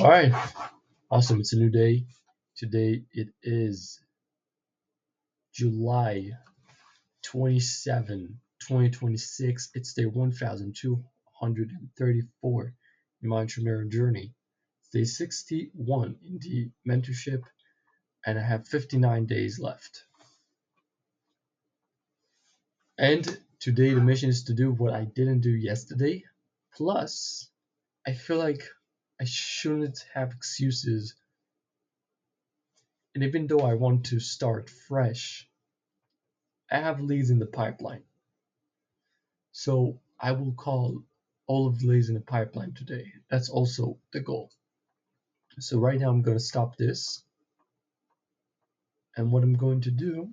All right, awesome. It's a new day. Today it is July 27, 2026. It's day 1234 in my entrepreneurial journey. It's day 61 in the mentorship, and I have 59 days left. And today the mission is to do what I didn't do yesterday. Plus, I feel like I shouldn't have excuses. And even though I want to start fresh, I have leads in the pipeline. So I will call all of the leads in the pipeline today. That's also the goal. So right now I'm going to stop this. And what I'm going to do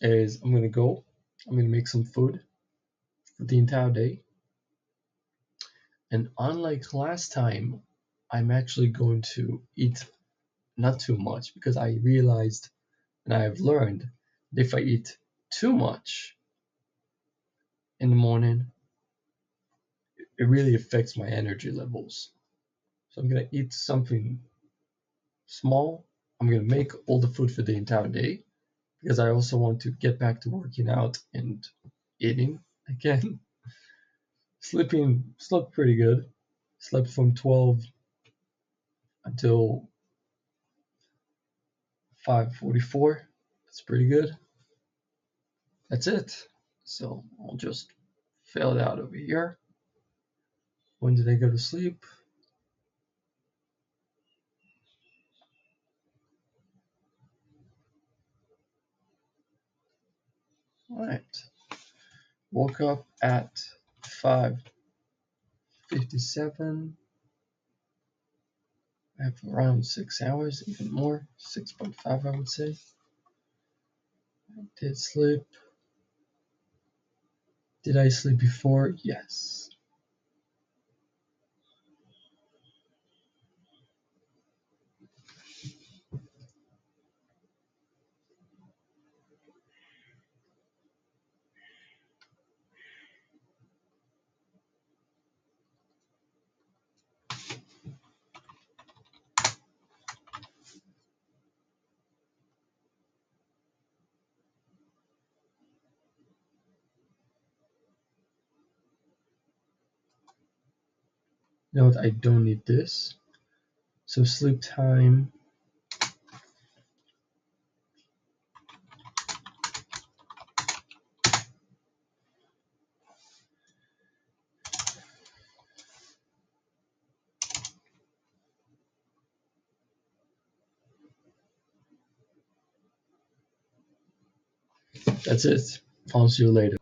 is I'm going to make some food for the entire day. And unlike last time, I'm actually going to eat not too much because I realized and I have learned that if I eat too much in the morning, it really affects my energy levels. So I'm going to eat something small. I'm going to make all the food for the entire day because I also want to get back to working out and eating again. Slept pretty good. Slept from 12 until 5:44. That's pretty good. That's it. So I'll just fill it out over here. When did I go to sleep? All right. Woke up at 5:57. I have around 6 hours, even more, 6.5 I would say. I did sleep. Did I sleep before? Yes. Note I don't need this. So sleep time. That's it. I'll see you later.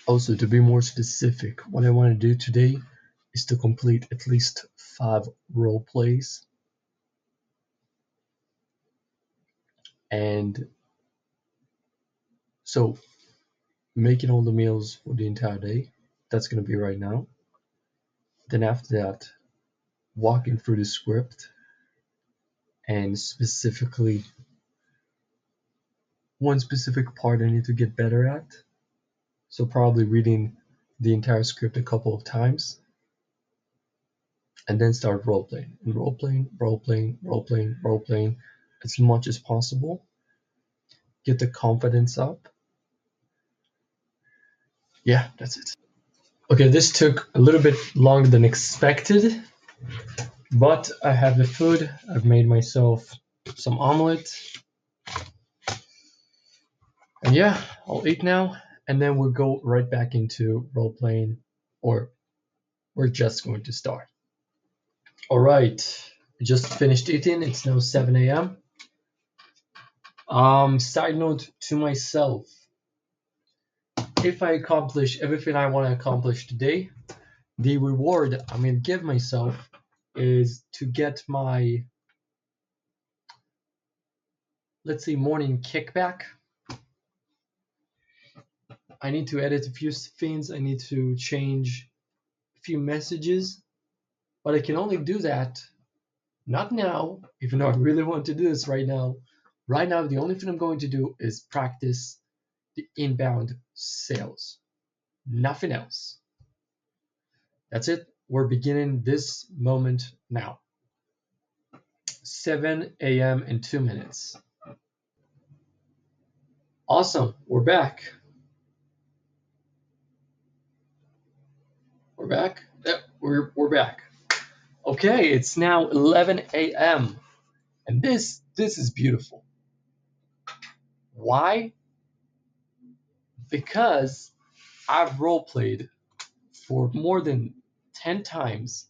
Also, to be more specific, what I want to do today is to complete at least 5 role plays. And so making all the meals for the entire day, that's going to be right now. Then after that, walking through the script and specifically one specific part I need to get better at. So probably reading the entire script a couple of times and then start role playing and role playing as much as possible. Get the confidence up. Yeah, that's it. Okay, this took a little bit longer than expected, but I have the food. I've made myself some omelet. And yeah, I'll eat now, and then we'll go right back into role playing, or we're just going to start. All right, I just finished eating. It's now 7 a.m. Side note to myself: if I accomplish everything I want to accomplish today, the reward I'm going to give myself is to get my, let's say, morning kickback. I need to edit a few things. I need to change a few messages, but I can only do that not now, even though I really want to do this right now. Right now, the only thing I'm going to do is practice the inbound sales. Nothing else. That's it. We're beginning this moment now. 7 a.m. and 2 minutes. Awesome, we're back. We're back. Yep, we're back. Okay, it's now 11 a.m. and this is beautiful. Why? Because I've role played for more than 10 times,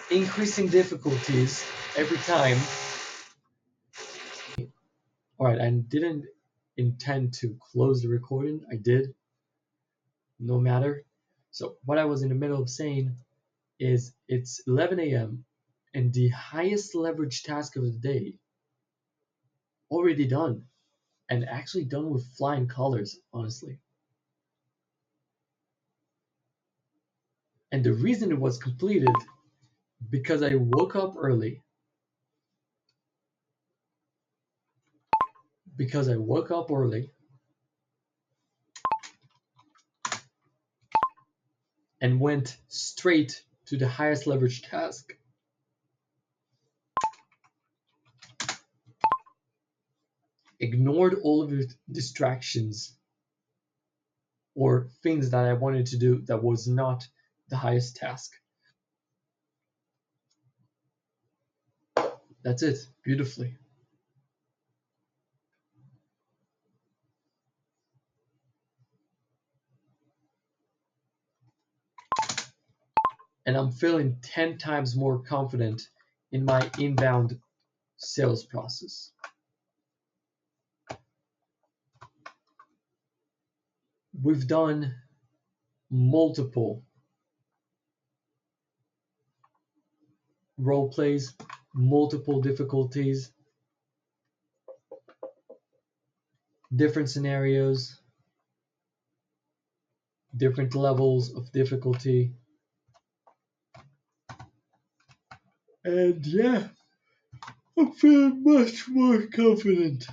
increasing difficulties every time. All right, I didn't intend to close the recording. I did, no matter. So what I was in the middle of saying is it's 11 a.m. and the highest leverage task of the day already done, and actually done with flying colors, honestly. And the reason it was completed because I woke up early, because I woke up early and went straight to the highest leverage task. Ignored all of the distractions or things that I wanted to do that was not the highest task. That's it, beautifully. And I'm feeling 10 times more confident in my inbound sales process. We've done multiple role plays, multiple difficulties, different scenarios, different levels of difficulty. And yeah, I'm feeling much more confident.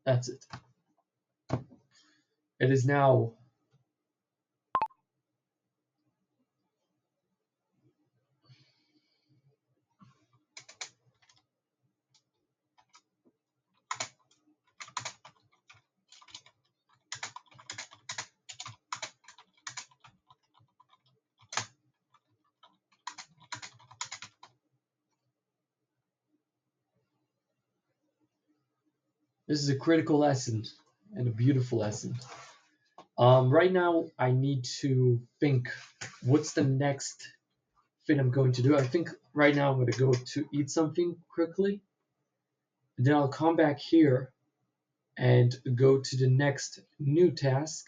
That's it. It is now this is a critical lesson and a beautiful lesson. Right now, I need to think what's the next thing I'm going to do. I think right now I'm going to go to eat something quickly. And then I'll come back here and go to the next new task.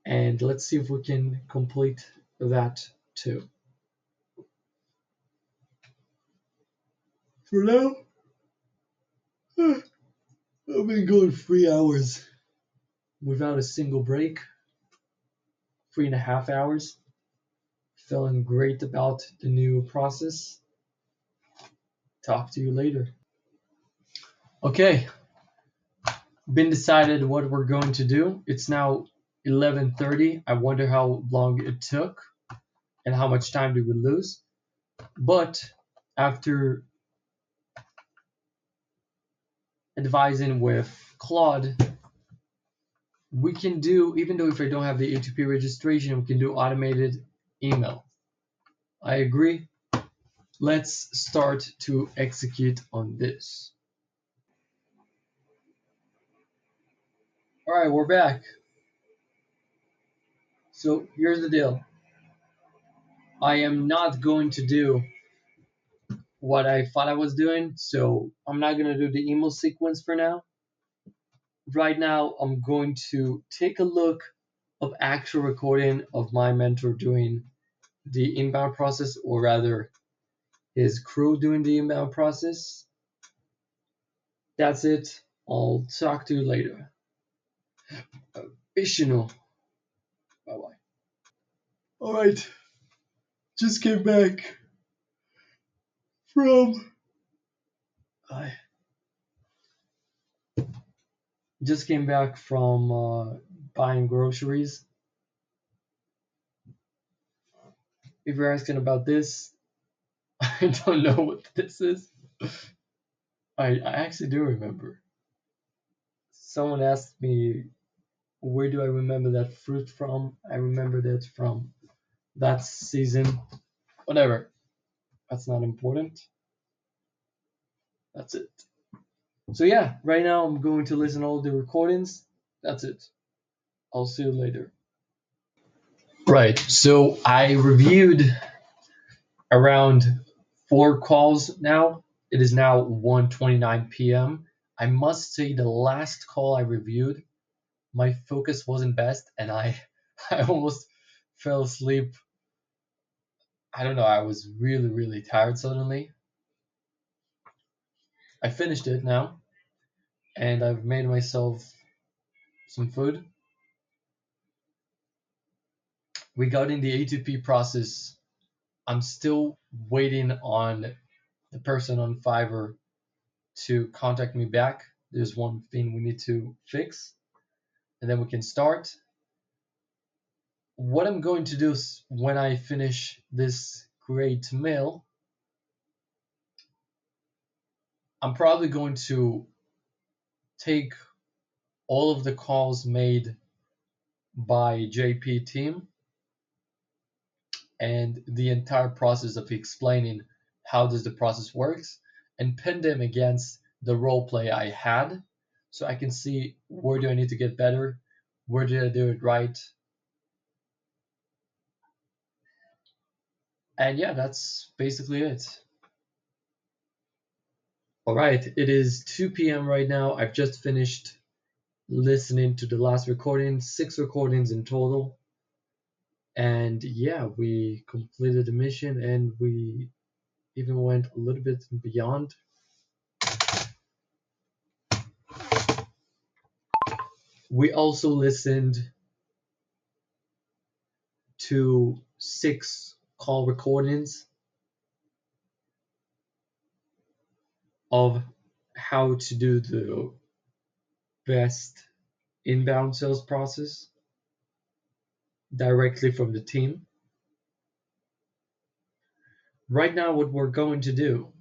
And let's see if we can complete that too. For now, I've been going 3 hours without a single break, 3.5 hours. Feeling great about the new process. Talk to you later. Okay, been decided what we're going to do. It's now 11:30. I wonder how long it took and how much time did we lose. But after advising with Claude, we can do, even though if I don't have the A2P registration, we can do automated email. I agree. Let's start to execute on this. All right, we're back. So here's the deal. I am not going to do what I thought I was doing, so I'm not going to do the email sequence for now. Right now, I'm going to take a look of actual recording of my mentor doing the inbound process, or rather his crew doing the inbound process. That's it. I'll talk to you later. Ishino. Bye bye. All right. Just came back from. I just came back from buying groceries. If you're asking about this, I don't know what this is. I actually do remember. Someone asked me, where do I remember that fruit from? I remember that from that season. Whatever. That's not important. That's it. So yeah, right now I'm going to listen to all the recordings. That's it. I'll see you later. Right. So I reviewed around 4 calls now. It is now 1:29 p.m. I must say the last call I reviewed, my focus wasn't best and I almost fell asleep. I don't know, I was really really tired suddenly. I finished it now and I've made myself some food. Regarding the A2P process, I'm still waiting on the person on Fiverr to contact me back. There's one thing we need to fix, and then we can start. What I'm going to do is when I finish this great meal, I'm probably going to take all of the calls made by JP team and the entire process of explaining how does the process works and pin them against the role play I had so I can see where do I need to get better, where did I do it right. And yeah, that's basically it. All right, it is 2 p.m. right now. I've just finished listening to the last recording, 6 recordings in total. And yeah, we completed the mission and we even went a little bit beyond. We also listened to 6 call recordings of how to do the best inbound sales process directly from the team. Right now, what we're going to do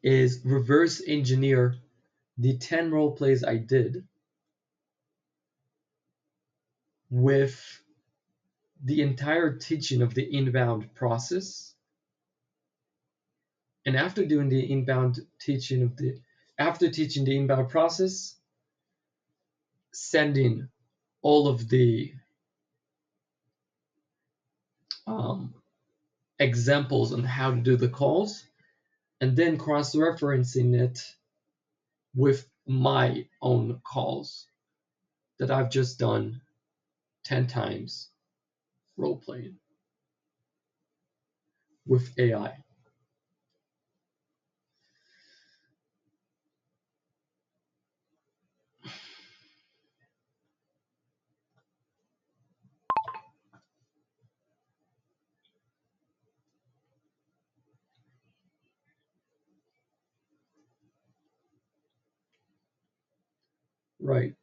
is reverse engineer the 10 role plays I did with the entire teaching of the inbound process. And after teaching the inbound process, sending all of the um, examples on how to do the calls, and then cross-referencing it with my own calls that I've just done 10 times role playing with AI. Right.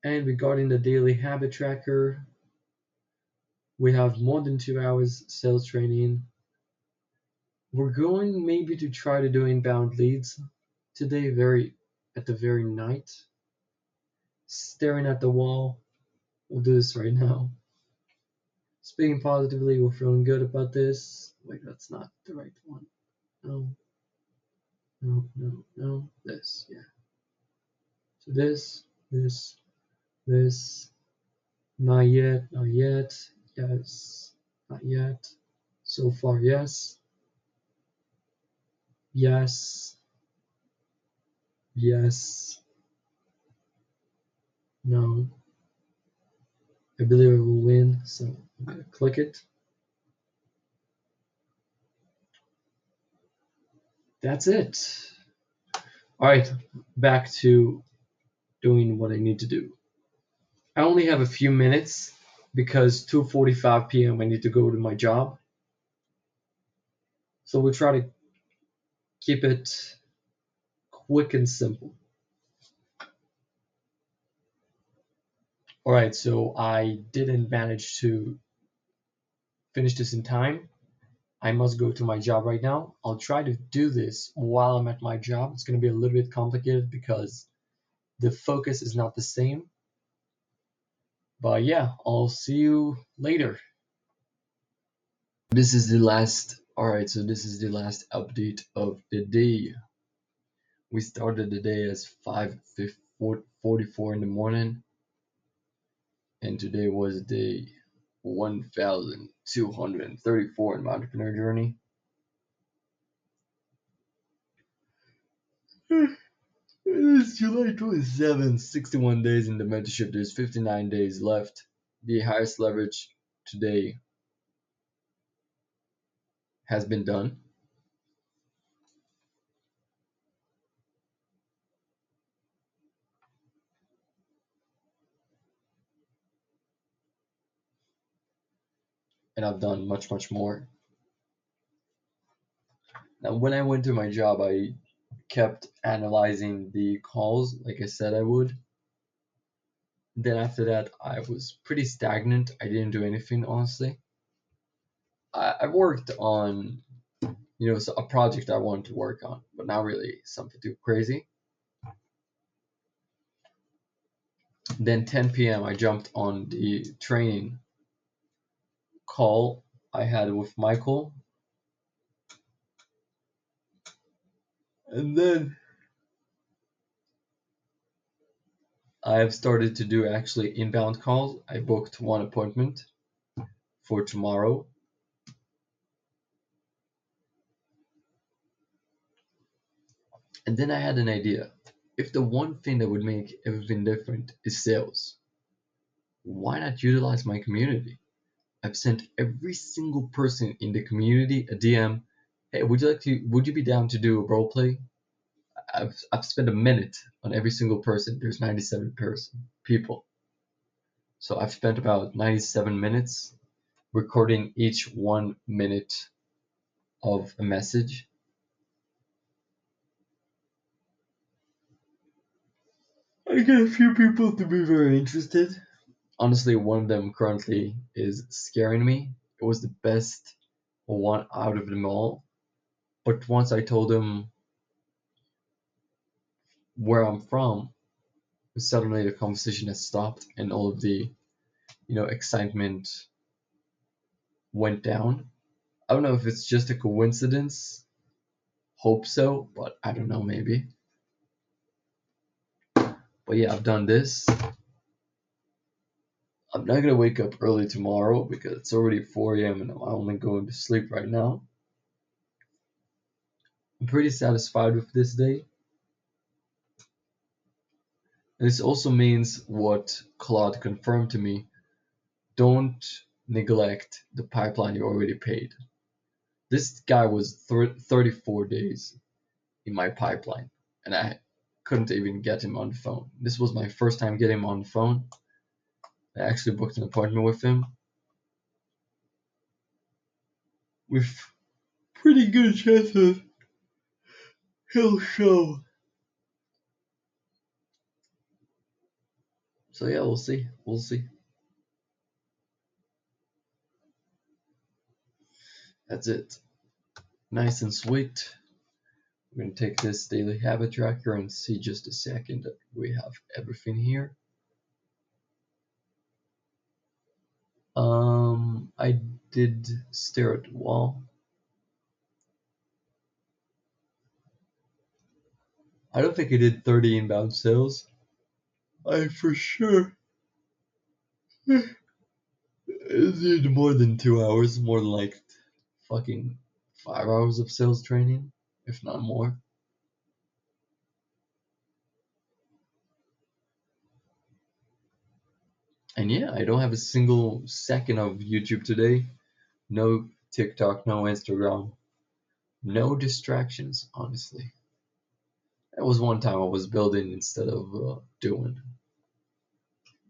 And regarding the daily habit tracker, we have more than 2 hours sales training. We're going maybe to try to do inbound leads today, very at the very night. Staring at the wall. We'll do this right now. Speaking positively, we're feeling good about this. Wait, that's not the right one. No, no, no, no. This, yeah. So this. Not yet, not yet. Yes, not yet. So far, yes. Yes, yes, no. I believe I will win, so I'm gonna click it. That's it. All right, back to doing what I need to do. I only have a few minutes because 2:45 p.m. I need to go to my job. So we'll try to keep it quick and simple. All right, so I didn't manage to finish this in time. I must go to my job right now. I'll try to do this while I'm at my job. It's going to be a little bit complicated because the focus is not the same. But yeah, I'll see you later. This is the last. All right, so this is the last update of the day. We started the day as 5:44 in the morning, and today was day 1234 in my entrepreneur journey. It's July 27th, 61 days in the mentorship. There's 59 days left. The highest leverage today has been done. And I've done much, much more. Now, when I went to my job, I kept analyzing the calls like I said I would. Then after that, I was pretty stagnant. I didn't do anything, honestly. I worked on, a project I wanted to work on, but not really something too crazy. Then 10 p.m., I jumped on the training call I had with Michael. And then I have started to do actually inbound calls. I booked one appointment for tomorrow. And then I had an idea. If the one thing that would make everything different is sales, why not utilize my community? I've sent every single person in the community a DM. Hey, would you be down to do a role play? I've spent a minute on every single person. There's 97 people. So I've spent about 97 minutes recording each 1 minute of a message. I get a few people to be very interested. Honestly, one of them currently is scaring me. It was the best one out of them all. But once I told him where I'm from, suddenly the conversation has stopped and all of the, excitement went down. I don't know if it's just a coincidence. Hope so, but I don't know, maybe. But yeah, I've done this. I'm not gonna wake up early tomorrow because it's already 4 a.m. and I'm only going to sleep right now. I'm pretty satisfied with this day. And this also means what Claude confirmed to me. Don't neglect the pipeline you already paid. This guy was 34 days in my pipeline, and I couldn't even get him on the phone. This was my first time getting him on the phone. I actually booked an appointment with him with pretty good chances he'll show. So yeah, we'll see. We'll see. That's it. Nice and sweet. We're gonna take this daily habit tracker and see just a second that we have everything here. I did stare at the wall. I don't think I did 30 inbound sales. I for sure did more than 2 hours, more than like fucking 5 hours of sales training, if not more. And yeah, I don't have a single second of YouTube today. No TikTok, no Instagram, no distractions, honestly. That was one time I was building instead of doing,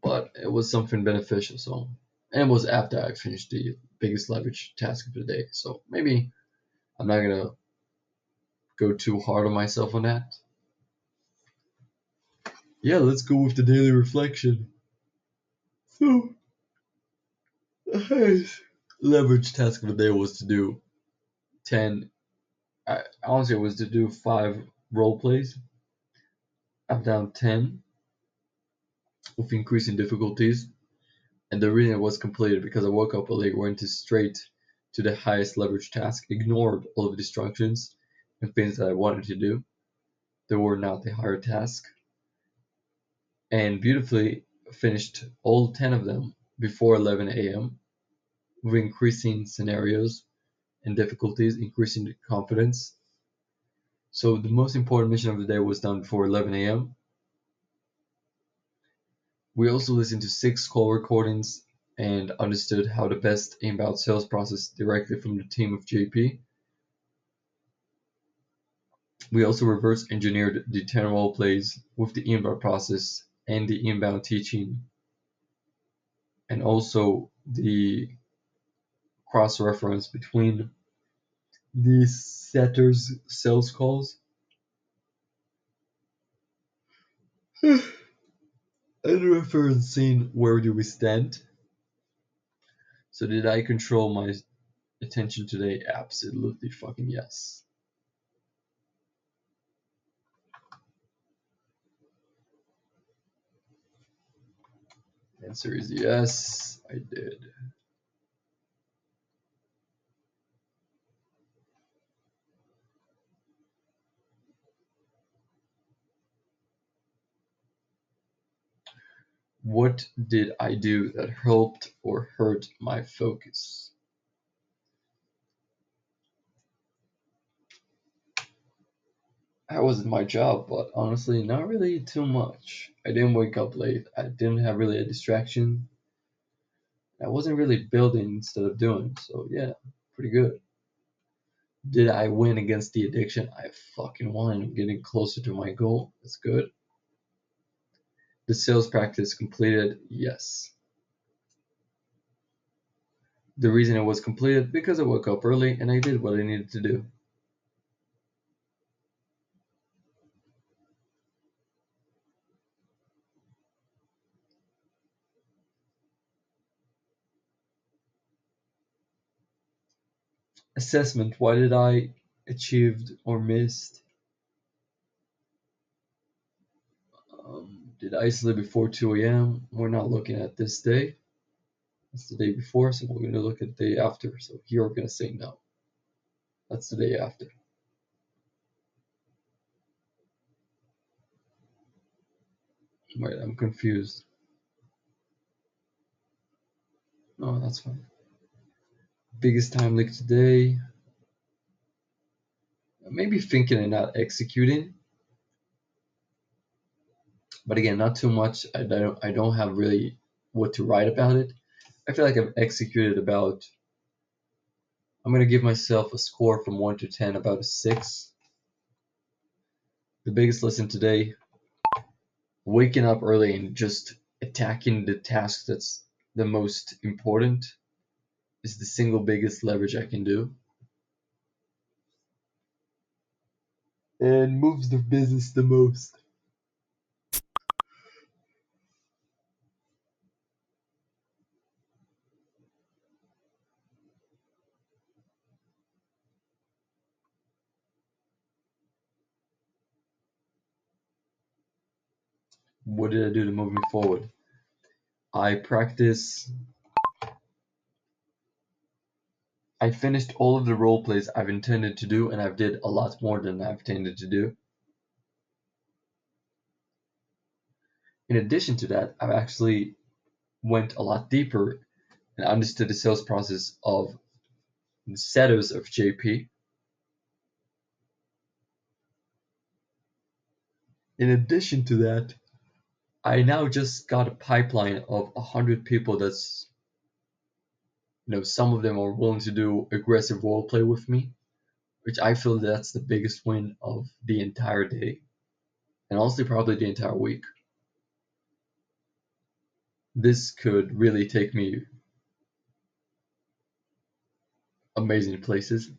but it was something beneficial. So, and it was after I finished the biggest leverage task of the day. So maybe I'm not gonna go too hard on myself on that. Yeah, let's go with the daily reflection. So, the leverage task of the day was to do 10. Honestly, it was to do 5 role plays. I've done 10 with increasing difficulties. And the reason it was completed because I woke up early, went to straight to the highest leverage task, ignored all of the distractions and things that I wanted to do. They were not the hard task, and beautifully finished all 10 of them before 11 a.m. with increasing scenarios and difficulties, increasing the confidence. So the most important mission of the day was done before 11 a.m. We also listened to 6 call recordings and understood how the best inbound sales process directly from the team of JP. We also reverse engineered the 10 role plays with the inbound process and the inbound teaching, and also the cross reference between the setters sales calls and referencing where do we stand. So did I control my attention today? Absolutely fucking yes. Answer is yes, I did. What did I do that helped or hurt my focus? That wasn't my job, but honestly, not really too much. I didn't wake up late. I didn't have really a distraction. I wasn't really building instead of doing, so yeah, pretty good. Did I win against the addiction? I fucking won. I'm getting closer to my goal. That's good. The sales practice completed? Yes. The reason it was completed because I woke up early and I did what I needed to do. Assessment. Why did I achieved or missed? Did I sleep before 2 a.m.? We're not looking at this day. That's the day before, so we're going to look at the day after. So here we're going to say no. That's the day after. Wait, I'm confused. No, that's fine. Biggest time leak today. Maybe thinking and not executing. But again, not too much. I don't have really what to write about it. I feel like I've executed about. I'm gonna give myself a score from 1 to 10, about a 6. The biggest lesson today: waking up early and just attacking the task that's the most important is the single biggest leverage I can do, and moves the business the most. What did I do to move me forward? I practice. I finished all of the role plays I've intended to do, and I've did a lot more than I've intended to do. In addition to that, I've actually went a lot deeper and understood the sales process of the setters of JP. In addition to that, I now just got a pipeline of 100 people that's, some of them are willing to do aggressive role play with me, which I feel that's the biggest win of the entire day, and honestly, probably the entire week. This could really take me amazing places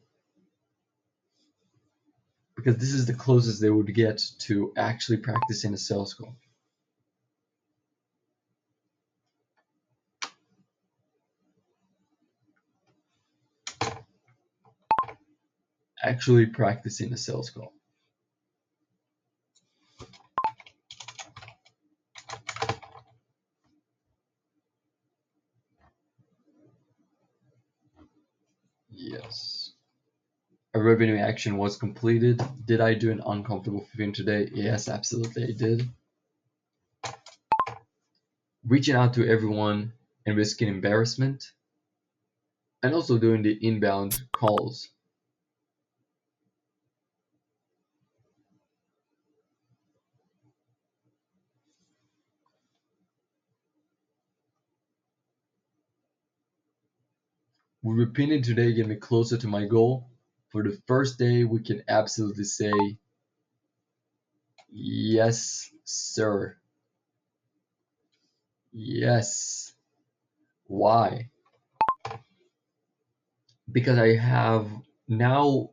because because this is the closest they would get to actually practicing a sales call. Actually practicing a sales call. Yes. A revenue action was completed. Did I do an uncomfortable feeling today? Yes, absolutely I did. Reaching out to everyone and risking embarrassment, and also doing the inbound calls. Will repeating today get me closer to my goal? For the first day, we can absolutely say, yes, sir. Yes. Why? Because I have now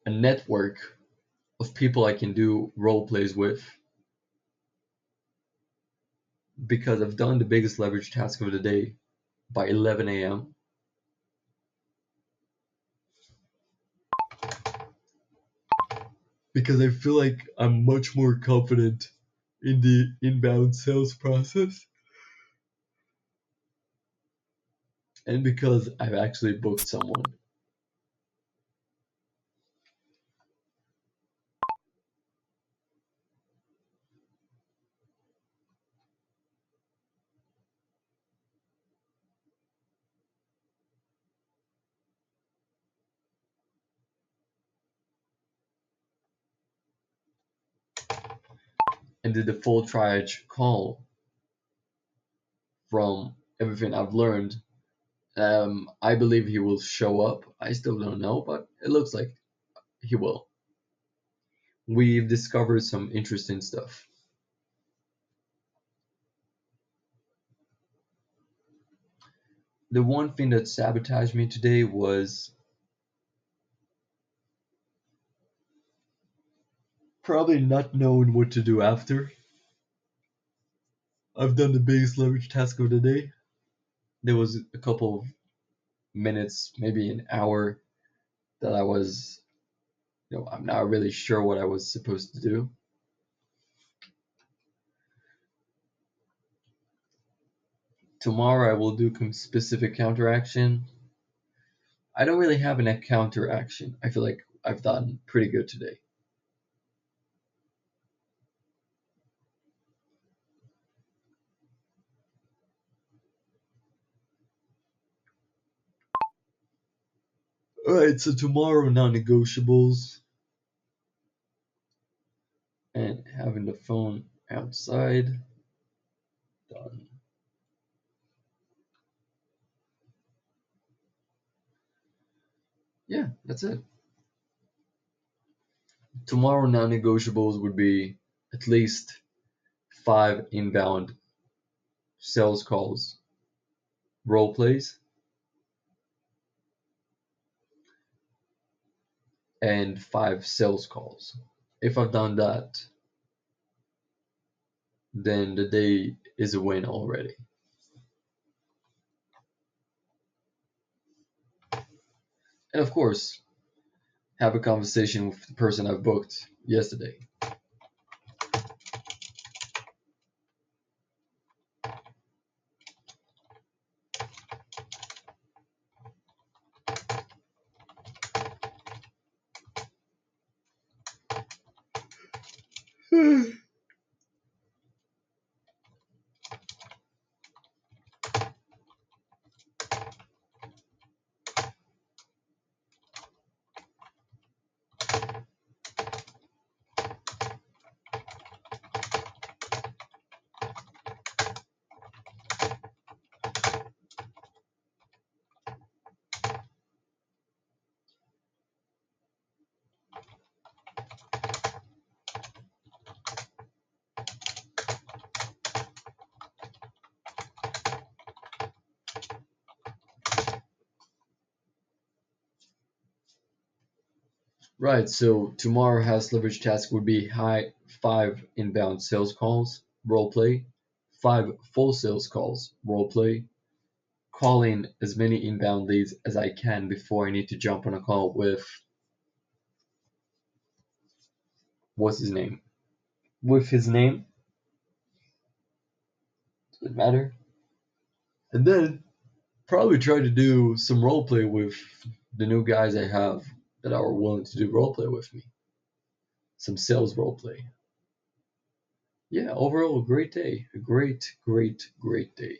a network of people I can do role plays with, because I've done the biggest leverage task of the day by 11 a.m. Because I feel like I'm much more confident in the inbound sales process, and because I've actually booked someone. And did the full triage call from everything I've learned. I believe he will show up. I still don't know, but it looks like he will. We've discovered some interesting stuff. The one thing that sabotaged me today was probably not knowing what to do after. I've done the biggest leverage task of the day. There was a couple of minutes, maybe an hour, that I was, I'm not really sure what I was supposed to do. Tomorrow I will do some specific counteraction. I don't really have a counteraction. I feel like I've done pretty good today. Alright, so tomorrow non-negotiables and having the phone outside. Done. Yeah, that's it. Tomorrow non-negotiables would be at least 5 inbound sales calls, role plays, and 5 sales calls. If I've done that, then the day is a win already. And of course, have a conversation with the person I've booked yesterday. Right, so tomorrow house leverage task would be high 5 inbound sales calls, role play, 5 full sales calls, role play, call in as many inbound leads as I can before I need to jump on a call with what's his name? With his name, does it matter? And then probably try to do some role play with the new guys I have that are willing to do role play with me. Some sales role play. Yeah, overall, a great day. A great, great, great day.